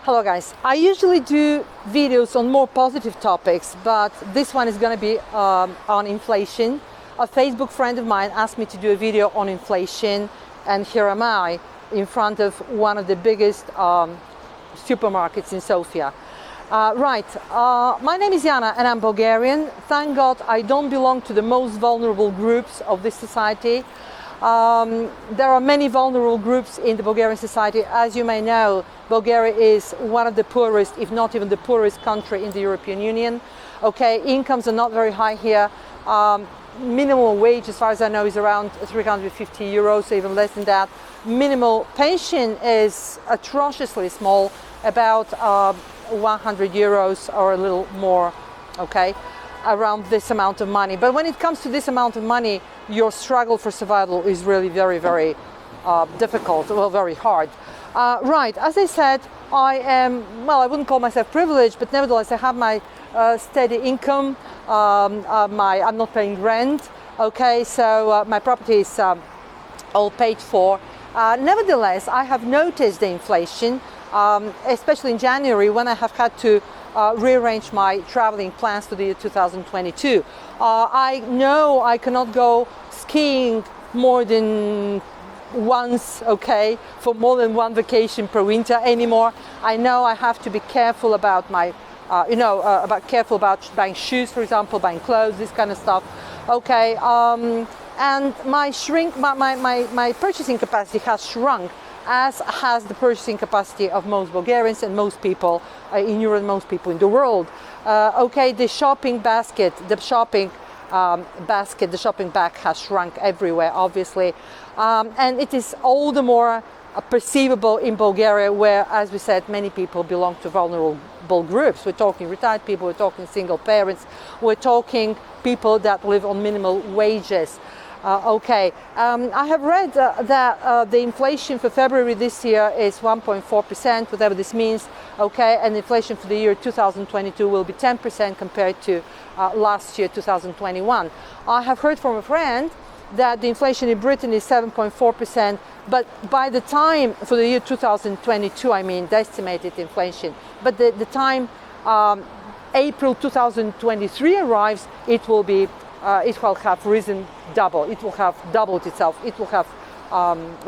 Hello guys, I usually do videos on more positive topics, but this one is going to be on inflation. A Facebook friend of mine asked me to do a video on inflation, and here am I in front of one of the biggest supermarkets in Sofia. My name is Jana and I'm Bulgarian. Thank God I don't belong to the most vulnerable groups of this society. There are many vulnerable groups in the Bulgarian society. As you may know, Bulgaria is one of the poorest, if not even the poorest country in the European Union. Okay, incomes are not very high here. Minimum wage, as far as I know, is around 350 euros, so even less than that. Minimal pension is atrociously small, about 100 euros or a little more, okay, around this amount of money. But when it comes to this amount of money, your struggle for survival is really very, very difficult, well, very hard. As I said, I wouldn't call myself privileged, but nevertheless, I have my steady income. I'm not paying rent, okay, so my property is all paid for. Nevertheless, I have noticed the inflation, especially in January, when I have had to rearrange my traveling plans for the year 2022. I know I cannot go skiing more than once, okay, for more than one vacation per winter anymore. I know I have to be careful about my, careful about buying shoes, for example, buying clothes, this kind of stuff. Okay, and my purchasing capacity has shrunk, as has the purchasing capacity of most Bulgarians and most people in Europe, most people in the world. The shopping basket, the shopping bag has shrunk everywhere, obviously, and it is all the more perceivable in Bulgaria, where, as we said, many people belong to vulnerable groups. We're talking retired people, we're talking single parents, we're talking people that live on minimal wages. I have read that the inflation for February this year is 1.4%, whatever this means, okay, and inflation for the year 2022 will be 10% compared to last year, 2021. I have heard from a friend that the inflation in Britain is 7.4%, but by the time, for the year 2022, I mean, the estimated inflation, but the time April 2023 arrives, it will have risen double. It will have doubled itself. It will have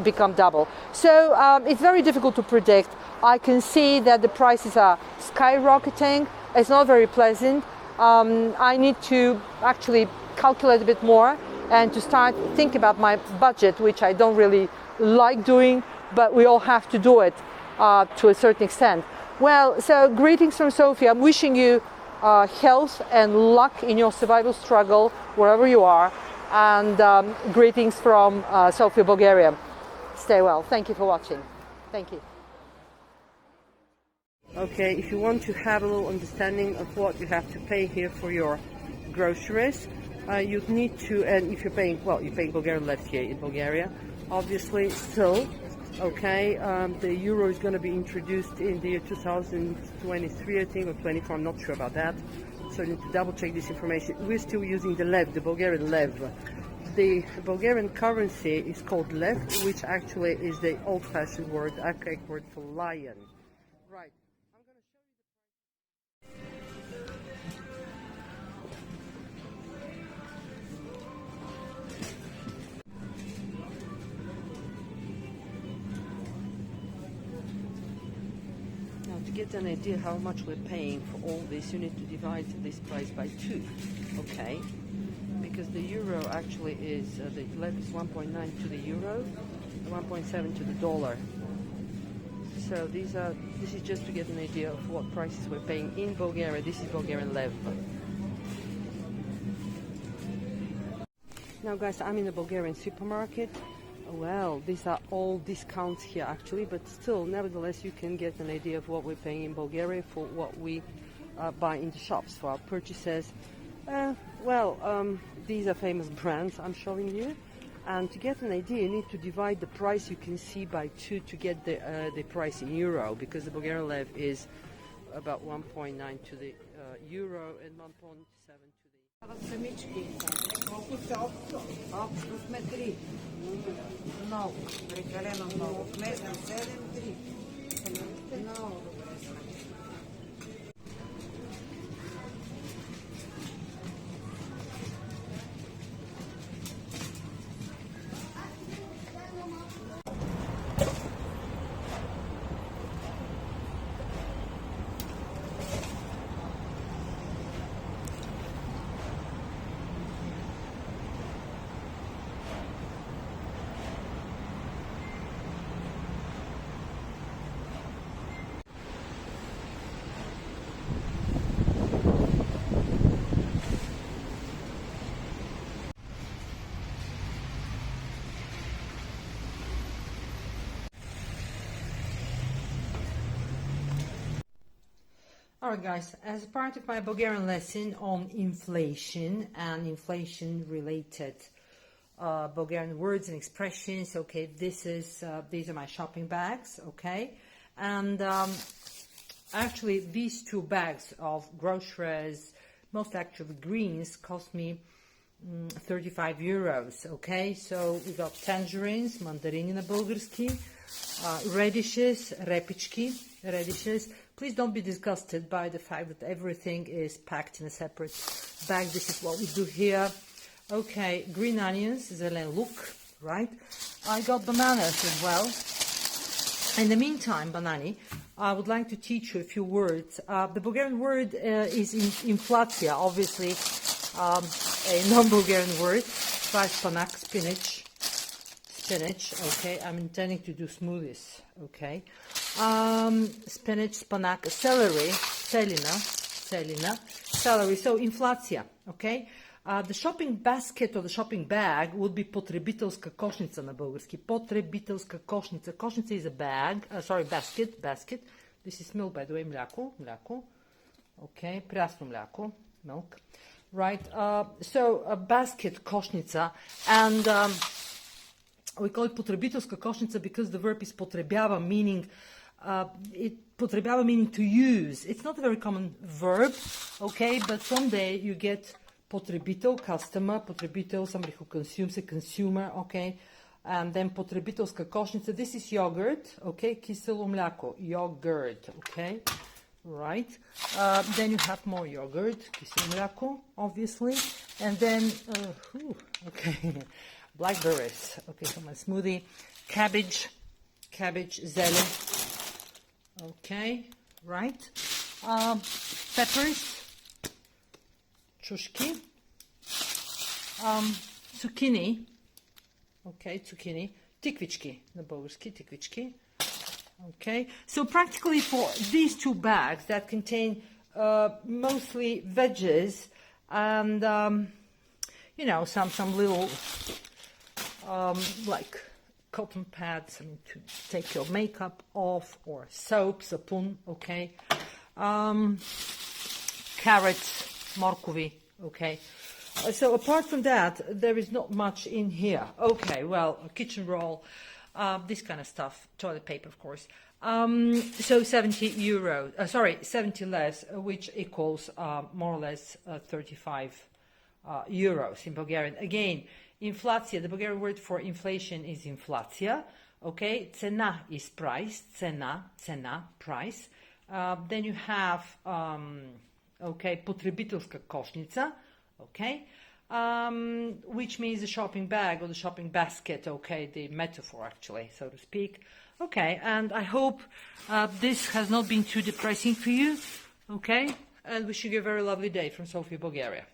become double. So it's very difficult to predict. I can see that the prices are skyrocketing. It's not very pleasant. I need to actually calculate a bit more and to start thinking about my budget, which I don't really like doing, but we all have to do it to a certain extent. Well, so greetings from Sofia. I'm wishing you health and luck in your survival struggle wherever you are, and greetings from Sofia, Bulgaria. Stay well. Thank you for watching. Thank you. Okay, if you want to have a little understanding of what you have to pay here for your groceries, you need to, and if you're paying, well, you're paying Bulgarian left here in Bulgaria, obviously. Still, okay, the euro is going to be introduced in the year 2023, I think, or 24, I'm not sure about that, so you need to double check this information. We're still using the lev, the Bulgarian lev. The Bulgarian currency is called lev, which actually is the old-fashioned word, archaic word for lion. Right. I'm going to show you the To get an idea how much we're paying for all this, you need to divide this price by 2, okay? Because the euro actually is, the lev is 1.9 to the euro, 1.7 to the dollar. So this is just to get an idea of what prices we're paying in Bulgaria. This is Bulgarian lev. Now guys, I'm in a Bulgarian supermarket. Well, these are all discounts here actually, but still, nevertheless, you can get an idea of what we're paying in Bulgaria for what we buy in the shops for our purchases. These are famous brands I'm showing you, and to get an idea, you need to divide the price you can see by 2 to get the price in euro, because the Bulgarian lev is about 1.9 to the euro and 1.7 to the... Самички. Колко са общо? Общо сме 3. Много. Прекалено много. Вместо 7, 3. Много добре сме. Alright guys, as part of my Bulgarian lesson on inflation and inflation related Bulgarian words and expressions, okay, these are my shopping bags, okay, and actually these two bags of groceries, most actually greens, cost me 35 euros, okay, so we got tangerines, mandariny na bulgarski, radishes, repički, radishes. Please don't be disgusted by the fact that everything is packed in a separate bag. This is what we do here. Okay, green onions, zelen luk, right? I got bananas as well. In the meantime, banani, I would like to teach you a few words. The Bulgarian word is inflatia, obviously a non-Bulgarian word. Rice, panak, spinach, okay, I'm intending to do smoothies, okay. Spinach, spanak, celery, celina, celery, so inflatia, okay. The shopping basket or the shopping bag would be потребителска кошница на български. Потребителска кошница. Кошница is a bag, basket. This is milk, by the way, mляко, okay, прясно мляко, milk, right. So a basket, кошница, and we call it потребителска кошница because the verb is потребява, meaning потребява meaning to use. It's not a very common verb, okay, but someday you get потребител, customer, потребител, somebody who consumes, a consumer, okay, and then потребителска кошница. This is yogurt, okay, кисело мляко, yogurt, okay, right. Then you have more yogurt, кисело мляко, obviously, and then okay. Blackberries, okay, so my smoothie, cabbage, zelen, okay, right, peppers, chushki, zucchini, okay, tikvički, na bulgarski, tikvički, okay, so practically for these two bags that contain mostly veggies and, you know, some little like cotton pads, I mean, to take your makeup off, or soap, sapun, okay, carrots, morkovi, okay. So apart from that, there is not much in here. Okay, well, a kitchen roll, this kind of stuff, toilet paper, of course. So 70 euros, 70 less, which equals more or less 35 euros in Bulgarian. Again, inflatia, the Bulgarian word for inflation is inflatia, okay. Cena is price, cena, price. Then you have, okay, потребителска кошница, okay, which means the shopping bag or the shopping basket, okay, the metaphor actually, so to speak. Okay, and I hope this has not been too depressing for you, okay, and wishing you a very lovely day from Sofia, Bulgaria.